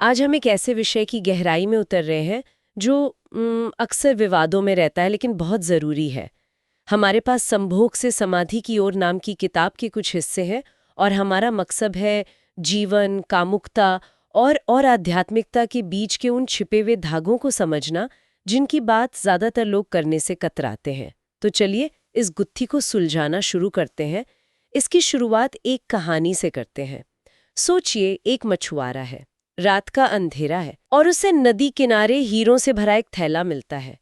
आज हम एक ऐसे विषय की गहराई में उतर रहे हैं जो अक्सर विवादों में रहता है लेकिन बहुत ज़रूरी है। हमारे पास संभोग से समाधि की ओर नाम की किताब के कुछ हिस्से हैं और हमारा मकसद है जीवन, कामुकता और आध्यात्मिकता के बीच के उन छिपे हुए धागों को समझना जिनकी बात ज़्यादातर लोग करने से कतराते हैं। तो चलिए इस गुत्थी को सुलझाना शुरू करते हैं। इसकी शुरुआत एक कहानी से करते हैं। सोचिए, एक मछुआरा है, रात का अंधेरा है और उसे नदी किनारे हीरों से भरा एक थैला मिलता है।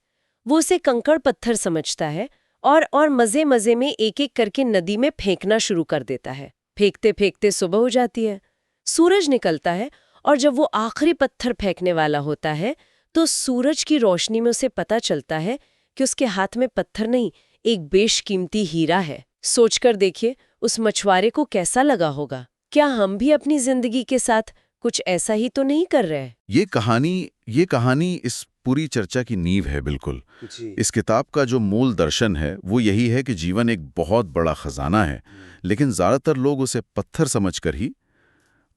वो उसे कंकड़ पत्थर समझता है और मजे मजे में एक एक करके नदी में फेंकना शुरू कर देता है। फेंकते फेंकते सुबह हो जाती है, सूरज निकलता है और जब वो आखिरी पत्थर फेंकने वाला होता है तो सूरज की रोशनी में उसे पता चलता है कि उसके हाथ में पत्थर नहीं, एक बेशकीमती हीरा है। सोचकर देखिए उस मछुआरे को कैसा लगा होगा। क्या हम भी अपनी जिंदगी के साथ कुछ ऐसा ही तो नहीं कर रहे? ये कहानी इस पूरी चर्चा की नींव है। बिल्कुल जी। इस किताब का जो मूल दर्शन है वो यही है कि जीवन एक बहुत बड़ा खजाना है, लेकिन ज्यादातर लोग उसे पत्थर समझकर ही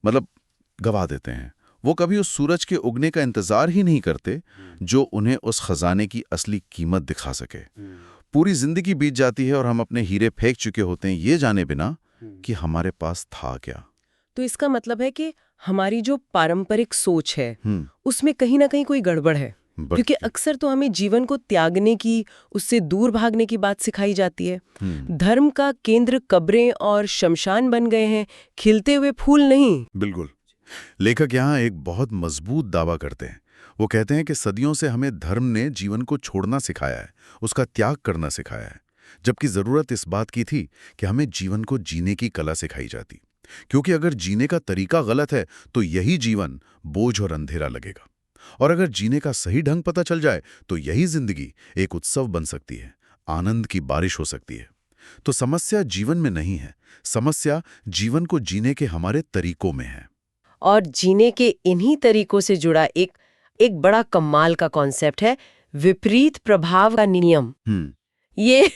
मतलब गवा देते हैं। वो कभी उस सूरज के उगने का इंतजार ही नहीं करते जो उन्हें उस खजाने की असली कीमत दिखा सके। पूरी जिंदगी बीत जाती है और हम अपने हीरे फेंक चुके होते हैं ये जाने बिना कि हमारे पास था क्या। तो इसका मतलब है कि हमारी जो पारंपरिक सोच है हम्म उसमें कहीं ना कहीं कोई गड़बड़ है। क्योंकि बट अक्सर तो हमें जीवन को त्यागने की, उससे दूर भागने की बात सिखाई जाती है। धर्म का केंद्र कब्रें और शमशान बन गए हैं, खिलते हुए फूल नहीं। बिल्कुल। लेखक यहाँ एक बहुत मजबूत दावा करते हैं। वो कहते हैं कि सदियों से हमें धर्म ने जीवन को छोड़ना सिखाया है, उसका त्याग करना सिखाया है, जबकि जरूरत इस बात की थी कि हमें जीवन को जीने की कला सिखाई जाती। क्योंकि अगर जीने का तरीका गलत है तो यही जीवन बोझ और अंधेरा लगेगा, और अगर जीने का सही ढंग पता चल जाए तो यही जिंदगी एक उत्सव बन सकती है, आनंद की बारिश हो सकती है। तो समस्या जीवन में नहीं है, समस्या जीवन को जीने के हमारे तरीकों में है। और जीने के इन्हीं तरीकों से जुड़ा एक एक बड़ा कमाल का कॉन्सेप्ट है, विपरीत प्रभाव का नियम। हम्म ये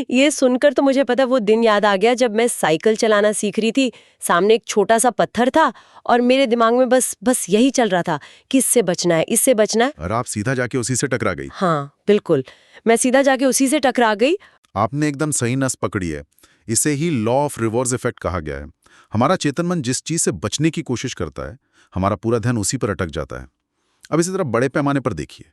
ये सुनकर तो मुझे पता वो दिन याद आ गया जब मैं साइकिल चलाना सीख रही थी। सामने एक छोटा सा पत्थर था और मेरे दिमाग में बस बस यही चल रहा था कि इससे बचना है, इससे बचना है। और आप सीधा जाके उसी से टकरा गई। हाँ बिल्कुल, मैं सीधा जाके उसी से टकरा गई। आपने एकदम सही नस पकड़ी है। इसे ही लॉ ऑफ रिवर्स इफेक्ट कहा गया है। हमारा चेतन मन जिस चीज से बचने की कोशिश करता है, हमारा पूरा ध्यान उसी पर अटक जाता है। अब इसी तरह बड़े पैमाने पर देखिए,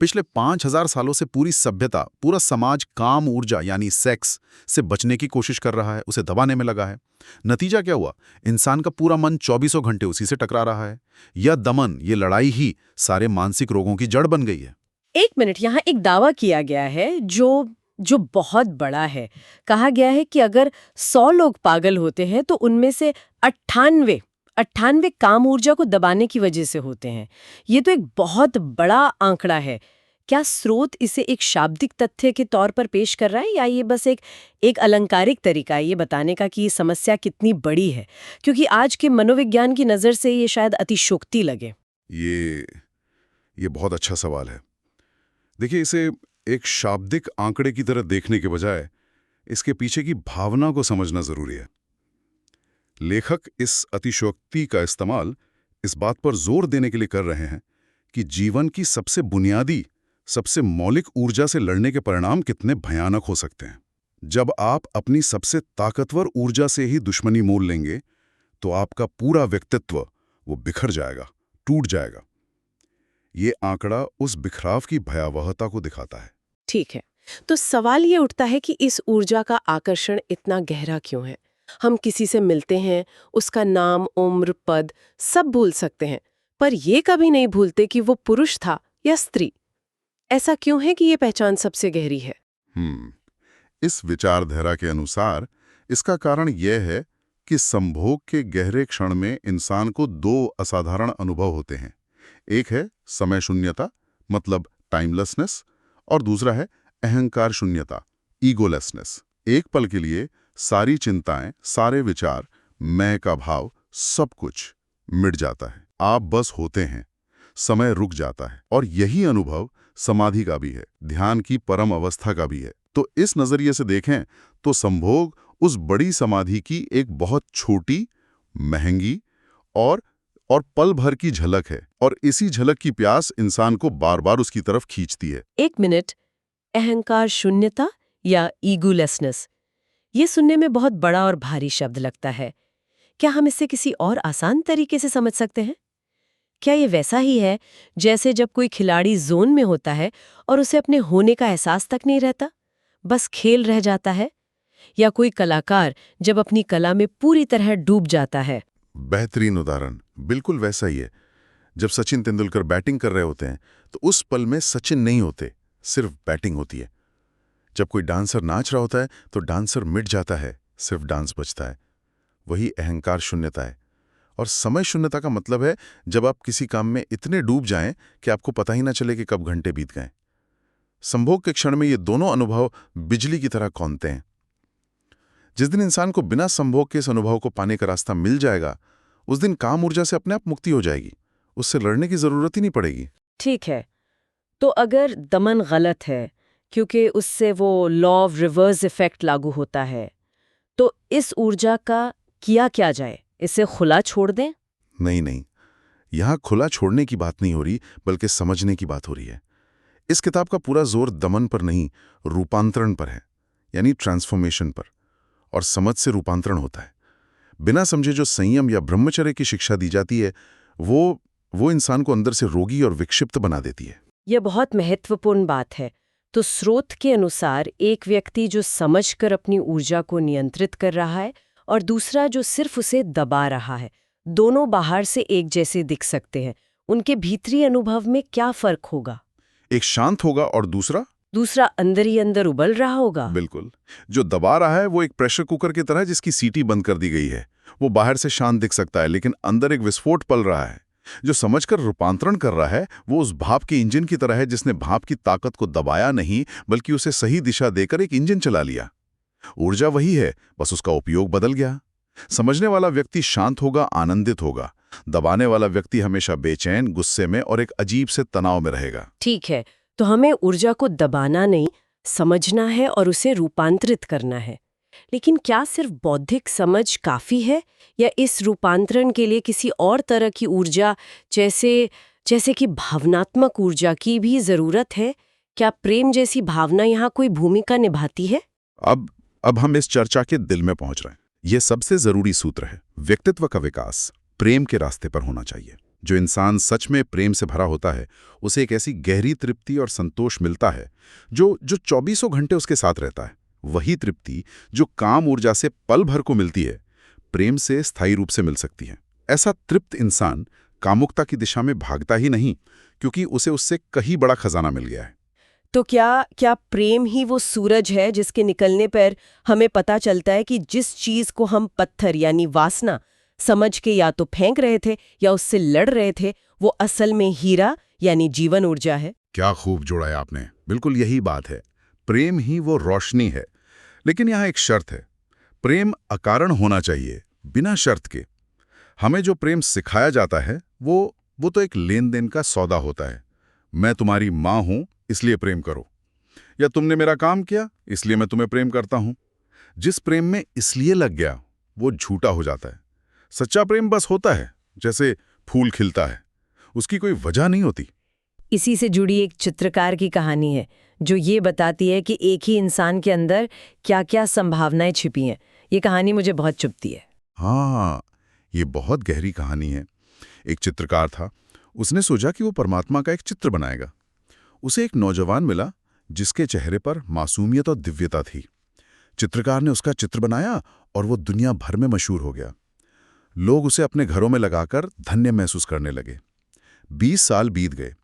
पिछले 5000 सालों से पूरी सभ्यता, पूरा समाज काम ऊर्जा यानी सेक्स से बचने की कोशिश कर रहा है, उसे दबाने में लगा है। नतीजा क्या हुआ? इंसान का पूरा मन 24 घंटे उसी से टकरा रहा है। यह दमन, ये लड़ाई ही सारे मानसिक रोगों की जड़ बन गई है। एक मिनट, यहाँ एक दावा किया गया है जो जो बहुत बड़ा है। कहा गया है कि अगर 100 लोग पागल होते हैं तो उनमें से 98 98 काम ऊर्जा को दबाने की वजह से होते हैं। ये तो एक बहुत बड़ा आंकड़ा है। क्या स्रोत इसे एक शाब्दिक तथ्य के तौर पर पेश कर रहा है या ये बस एक अलंकारिक तरीका है ये बताने का कि ये समस्या कितनी बड़ी है? क्योंकि आज के मनोविज्ञान की नज़र से ये शायद अतिशयोक्ति लगे। ये ये बहुत अच्छा सवाल है। देखिए, इसे एक शाब्दिक आंकड़े की तरह देखने के बजाय इसके पीछे की भावना को समझना जरूरी है। लेखक इस अतिशयोक्ति का इस्तेमाल इस बात पर जोर देने के लिए कर रहे हैं कि जीवन की सबसे बुनियादी, सबसे मौलिक ऊर्जा से लड़ने के परिणाम कितने भयानक हो सकते हैं। जब आप अपनी सबसे ताकतवर ऊर्जा से ही दुश्मनी मोल लेंगे तो आपका पूरा व्यक्तित्व वो बिखर जाएगा, टूट जाएगा। ये आंकड़ा उस बिखराव की भयावहता को दिखाता है। ठीक है, तो सवाल ये उठता है कि इस ऊर्जा का आकर्षण इतना गहरा क्यों है? हम किसी से मिलते हैं, उसका नाम, उम्र, पद सब भूल सकते हैं, पर ये कभी नहीं भूलते कि वो पुरुष था या स्त्री। ऐसा क्यों है कि ये पहचान सबसे गहरी है? हम्म इस विचारधारा के अनुसार इसका कारण यह है कि संभोग के गहरे क्षण में इंसान को दो असाधारण अनुभव होते हैं। एक है समय शून्यता, मतलब टाइमलेसनेस, और दूसरा है अहंकार शून्यता, ईगोलेसनेस। एक पल के लिए सारी चिंताएं, सारे विचार, मैं का भाव, सब कुछ मिट जाता है। आप बस होते हैं, समय रुक जाता है। और यही अनुभव समाधि का भी है, ध्यान की परम अवस्था का भी है। तो इस नजरिए से देखें तो संभोग उस बड़ी समाधि की एक बहुत छोटी, महंगी और और पल भर की झलक है, और इसी झलक की प्यास इंसान को बार बार उसकी तरफ खींचती है। एक मिनट, अहंकार शून्यता या ईगोलेसनेस, ये सुनने में बहुत बड़ा और भारी शब्द लगता है। क्या हम इसे किसी और आसान तरीके से समझ सकते हैं? क्या ये वैसा ही है जैसे जब कोई खिलाड़ी जोन में होता है और उसे अपने होने का एहसास तक नहीं रहता, बस खेल रह जाता है? या कोई कलाकार जब अपनी कला में पूरी तरह डूब जाता है? बेहतरीन उदाहरण, बिल्कुल वैसा ही है। जब सचिन तेंदुलकर बैटिंग कर रहे होते हैं तो उस पल में सचिन नहीं होते, सिर्फ बैटिंग होती है। जब कोई डांसर नाच रहा होता है तो डांसर मिट जाता है, सिर्फ डांस बचता है। वही अहंकार शून्यता है। और समय शून्यता का मतलब है जब आप किसी काम में इतने डूब जाएं कि आपको पता ही ना चले कि कब घंटे बीत गए। संभोग के क्षण में ये दोनों अनुभव बिजली की तरह कौंधते हैं। जिस दिन इंसान को बिना संभोग के इस अनुभव को पाने का रास्ता मिल जाएगा, उस दिन काम ऊर्जा से अपने आप मुक्ति हो जाएगी। उससे लड़ने की जरूरत ही नहीं पड़ेगी। ठीक है, तो अगर दमन गलत है क्योंकि उससे वो लॉ ऑफ रिवर्स इफेक्ट लागू होता है, तो इस ऊर्जा का किया क्या जाए? इसे खुला छोड़ दें? नहीं नहीं, यहां खुला छोड़ने की बात नहीं हो रही, बल्कि समझने की बात हो रही है। इस किताब का पूरा जोर दमन पर नहीं, रूपांतरण पर है, यानी ट्रांसफॉर्मेशन पर। और समझ से रूपांतरण होता है। बिना समझे जो संयम या ब्रह्मचर्य की शिक्षा दी जाती है, वो इंसान को अंदर से रोगी और विक्षिप्त बना देती है। यह बहुत महत्वपूर्ण बात है। तो स्रोत के अनुसार एक व्यक्ति जो समझकर अपनी ऊर्जा को नियंत्रित कर रहा है और दूसरा जो सिर्फ उसे दबा रहा है, दोनों बाहर से एक जैसे दिख सकते हैं। उनके भीतरी अनुभव में क्या फर्क होगा? एक शांत होगा और दूसरा अंदर ही अंदर उबल रहा होगा। बिल्कुल। जो दबा रहा है वो एक प्रेशर कुकर की तरह जिसकी सीटी बंद कर दी गई है। वो बाहर से शांत दिख सकता है, लेकिन अंदर एक विस्फोट पल रहा है। जो समझकर रूपांतरण कर रहा है वो उस भाप के इंजन की तरह है, जिसने भाप की ताकत को दबाया नहीं, बल्कि उसे सही दिशा देकर एक इंजन चला लिया। ऊर्जा वही है, बस उसका उपयोग बदल गया। समझने वाला व्यक्ति शांत होगा, आनंदित होगा। दबाने वाला व्यक्ति हमेशा बेचैन, गुस्से में और एक अजीब से तनाव में रहेगा। ठीक है, तो हमें ऊर्जा को दबाना नहीं, समझना है और उसे रूपांतरित करना है। लेकिन क्या सिर्फ बौद्धिक समझ काफी है, या इस रूपांतरण के लिए किसी और तरह की ऊर्जा, जैसे कि भावनात्मक ऊर्जा की भी जरूरत है? क्या प्रेम जैसी भावना यहाँ कोई भूमिका निभाती है? अब हम इस चर्चा के दिल में पहुंच रहे हैं। यह सबसे जरूरी सूत्र है। व्यक्तित्व का विकास प्रेम के रास्ते पर होना चाहिए। जो इंसान सच में प्रेम से भरा होता है, उसे एक ऐसी गहरी तृप्ति और संतोष मिलता है जो 24 घंटे उसके साथ रहता है। वही तृप्ति जो काम ऊर्जा से पल भर को मिलती है, प्रेम से स्थायी रूप से मिल सकती है। ऐसा तृप्त इंसान कामुकता की दिशा में भागता ही नहीं, क्योंकि उसे उससे कहीं बड़ा खजाना मिल गया है। तो क्या प्रेम ही वो सूरज है जिसके निकलने पर हमें पता चलता है कि जिस चीज को हम पत्थर यानी वासना समझ के या तो फेंक रहे थे या उससे लड़ रहे थे, वो असल में हीरा यानी जीवन ऊर्जा है? क्या खूब जोड़ा है आपने। बिल्कुल यही बात है। प्रेम ही वो रोशनी है। लेकिन यहाँ एक शर्त है। प्रेम अकारण होना चाहिए, बिना शर्त के। हमें जो प्रेम सिखाया जाता है वो तो एक लेन देन का सौदा होता है। मैं तुम्हारी माँ हूं इसलिए प्रेम करो, या तुमने मेरा काम किया इसलिए मैं तुम्हें प्रेम करता हूं। जिस प्रेम में इसलिए लग गया वो झूठा हो जाता है। सच्चा प्रेम बस होता है जैसे फूल खिलता है, उसकी कोई वजह नहीं होती। इसी से जुड़ी एक चित्रकार की कहानी है जो ये बताती है कि एक ही इंसान के अंदर क्या-क्या संभावनाएं छिपी हैं। ये कहानी मुझे बहुत चुभती है। हाँ, ये बहुत गहरी कहानी है। एक चित्रकार था। उसने सोचा कि वो परमात्मा का एक चित्र बनाएगा। उसे एक नौजवान मिला जिसके चेहरे पर मासूमियत और दिव्यता थी। चित्रकार ने उसका चित्र बनाया और वो दुनिया भर में मशहूर हो गया। लोग उसे अपने घरों में लगाकर धन्य महसूस करने लगे। 20 साल बीत गए।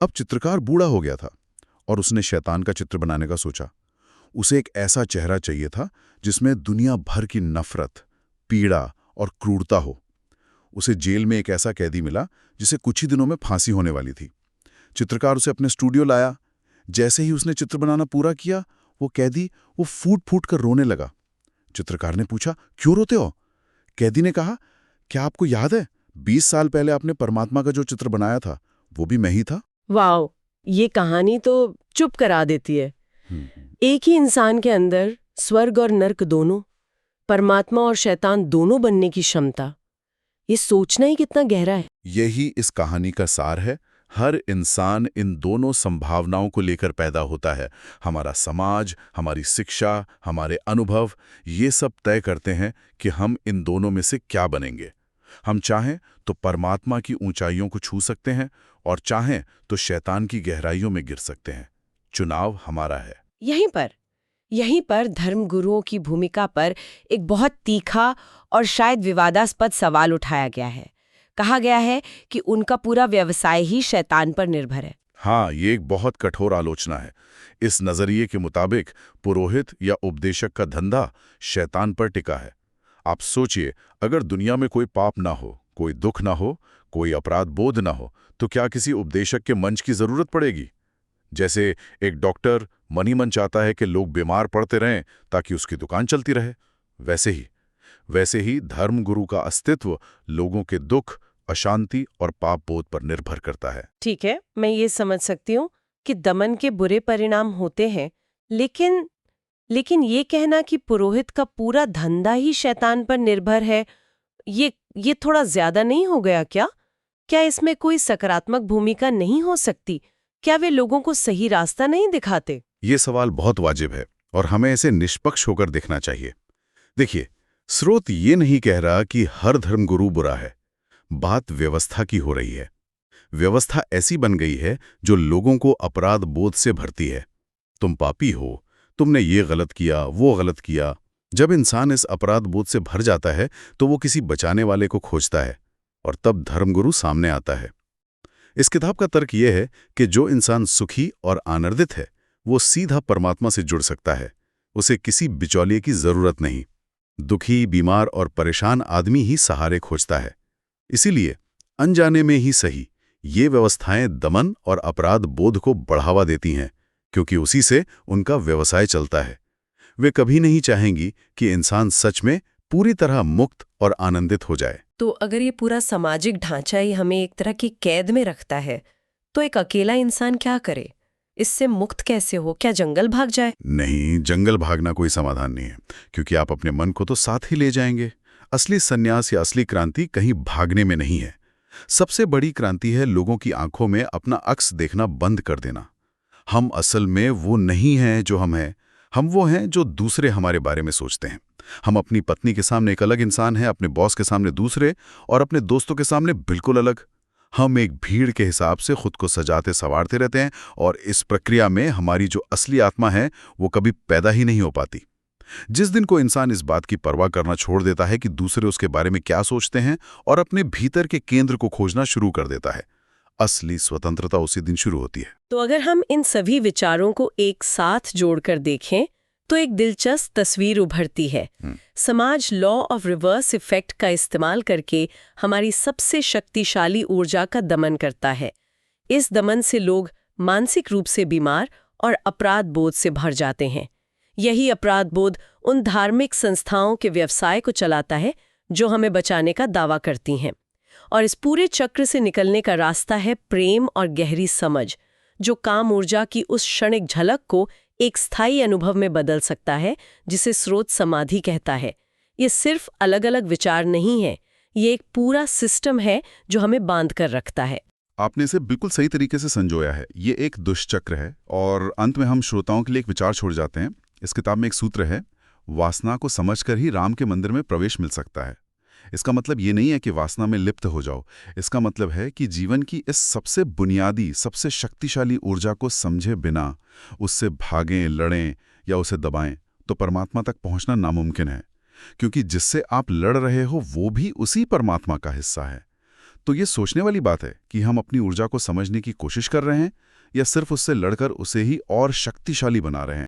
अब चित्रकार बूढ़ा हो गया था और उसने शैतान का चित्र बनाने का सोचा। उसे एक ऐसा चेहरा चाहिए था जिसमें दुनिया भर की नफरत, पीड़ा और क्रूरता हो। उसे जेल में एक ऐसा कैदी मिला जिसे कुछ ही दिनों में फांसी होने वाली थी। चित्रकार उसे अपने स्टूडियो लाया। जैसे ही उसने चित्र बनाना पूरा किया, वो कैदी फूट फूट कर रोने लगा। चित्रकार ने पूछा, क्यों रोते हो? कैदी ने कहा, क्या आपको याद है 20 साल पहले आपने परमात्मा का जो चित्र बनाया था वो भी मैं ही था। वाओ, ये कहानी तो चुप करा देती है। एक ही इंसान के अंदर स्वर्ग और नर्क दोनों, परमात्मा और शैतान दोनों बनने की क्षमता। ये सोचना ही कितना गहरा है। यही इस कहानी का सार है। हर इंसान इन दोनों संभावनाओं को लेकर पैदा होता है। हमारा समाज, हमारी शिक्षा, हमारे अनुभव, ये सब तय करते हैं कि हम इन दोनों में से क्या बनेंगे। हम चाहें तो परमात्मा की ऊंचाइयों को छू सकते हैं और चाहें तो शैतान की गहराइयों में गिर सकते हैं। चुनाव हमारा है। यहीं पर धर्मगुरुओं की भूमिका पर एक बहुत तीखा और शायद विवादास्पद सवाल उठाया गया है। कहा गया है कि उनका पूरा व्यवसाय ही शैतान पर निर्भर है। हाँ, ये एक बहुत कठोर आलोचना है। इस नजरिए के मुताबिक पुरोहित या उपदेशक का धंधा शैतान पर टिका है। आप सोचिए, अगर दुनिया में कोई पाप ना हो, कोई दुख ना हो, कोई अपराध बोध ना हो, तो क्या किसी उपदेशक के मंच की जरूरत पड़ेगी? जैसे एक डॉक्टर मन ही मन चाहता है कि लोग बीमार पड़ते रहें ताकि उसकी दुकान चलती रहे, वैसे ही धर्मगुरु का अस्तित्व लोगों के दुख, अशांति और पाप बोध पर निर्भर करता है। ठीक है, मैं ये समझ सकती हूँ कि दमन के बुरे परिणाम होते हैं, लेकिन ये कहना कि पुरोहित का पूरा धंधा ही शैतान पर निर्भर है, ये थोड़ा ज्यादा नहीं हो गया क्या? क्या इसमें कोई सकारात्मक भूमिका नहीं हो सकती? क्या वे लोगों को सही रास्ता नहीं दिखाते? ये सवाल बहुत वाजिब है और हमें इसे निष्पक्ष होकर देखना चाहिए। देखिए, स्रोत ये नहीं कह रहा कि हर धर्मगुरु बुरा है। बात व्यवस्था की हो रही है। व्यवस्था ऐसी बन गई है जो लोगों को अपराध बोध से भरती है। तुम पापी हो, तुमने ये गलत किया, वो गलत किया। जब इंसान इस अपराध बोध से भर जाता है तो वो किसी बचाने वाले को खोजता है और तब धर्मगुरु सामने आता है। इस किताब का तर्क यह है कि जो इंसान सुखी और आनंदित है वो सीधा परमात्मा से जुड़ सकता है। उसे किसी बिचौलिए की जरूरत नहीं। दुखी, बीमार और परेशान आदमी ही सहारे खोजता है। इसीलिए अनजाने में ही सही, ये व्यवस्थाएं दमन और अपराध बोध को बढ़ावा देती हैं, क्योंकि उसी से उनका व्यवसाय चलता है। वे कभी नहीं चाहेंगी कि इंसान सच में पूरी तरह मुक्त और आनंदित हो जाए। तो अगर ये पूरा सामाजिक ढांचा ही हमें एक तरह की कैद में रखता है, तो एक अकेला इंसान क्या करे? इससे मुक्त कैसे हो? क्या जंगल भाग जाए? नहीं, जंगल भागना कोई समाधान नहीं है, क्योंकि आप अपने मन को तो साथ ही ले जाएंगे। असली सन्यास या असली क्रांति कहीं भागने में नहीं है। सबसे बड़ी क्रांति है लोगों की आंखों में अपना अक्स देखना बंद कर देना। हम असल में वो नहीं हैं जो हम हैं, हम वो हैं जो दूसरे हमारे बारे में सोचते हैं। हम अपनी पत्नी के सामने एक अलग इंसान हैं, अपने बॉस के सामने दूसरे और अपने दोस्तों के सामने बिल्कुल अलग। हम एक भीड़ के हिसाब से खुद को सजाते संवारते रहते हैं और इस प्रक्रिया में हमारी जो असली आत्मा है वो कभी पैदा ही नहीं हो पाती। जिस दिन को इंसान इस बात की परवाह करना छोड़ देता है कि दूसरे उसके बारे में क्या सोचते हैं और अपने भीतर के केंद्र को खोजना शुरू कर देता है, असली स्वतंत्रता उसी दिन शुरू होती है। तो अगर हम इन सभी विचारों को एक साथ जोड़कर देखें तो एक दिलचस्प तस्वीर उभरती है। समाज लॉ ऑफ रिवर्स इफेक्ट का इस्तेमाल करके हमारी सबसे शक्तिशाली ऊर्जा का दमन करता है। इस दमन से लोग मानसिक रूप से बीमार और अपराध बोध से भर जाते हैं। यही अपराध बोध उन धार्मिक संस्थाओं के व्यवसाय को चलाता है जो हमें बचाने का दावा करती हैं। और इस पूरे चक्र से निकलने का रास्ता है प्रेम और गहरी समझ, जो काम ऊर्जा की उस क्षणिक झलक को एक स्थायी अनुभव में बदल सकता है, जिसे स्रोत समाधि कहता है। ये सिर्फ अलग अलग विचार नहीं है, ये एक पूरा सिस्टम है जो हमें बांध कर रखता है। आपने इसे बिल्कुल सही तरीके से संजोया है। ये एक दुष्चक्र है और अंत में हम श्रोताओं के लिए एक विचार छोड़ जाते हैं। इस किताब में एक सूत्र है, वासना को समझकर ही राम के मंदिर में प्रवेश मिल सकता है। इसका मतलब ये नहीं है कि वासना में लिप्त हो जाओ। इसका मतलब है कि जीवन की इस सबसे बुनियादी, सबसे शक्तिशाली ऊर्जा को समझे बिना उससे भागें, लड़ें या उसे दबाएं तो परमात्मा तक पहुंचना नामुमकिन है, क्योंकि जिससे आप लड़ रहे हो वो भी उसी परमात्मा का हिस्सा है। तो ये सोचने वाली बात है कि हम अपनी ऊर्जा को समझने की कोशिश कर रहे हैं या सिर्फ उससे लड़कर उसे ही और शक्तिशाली बना रहे हैं।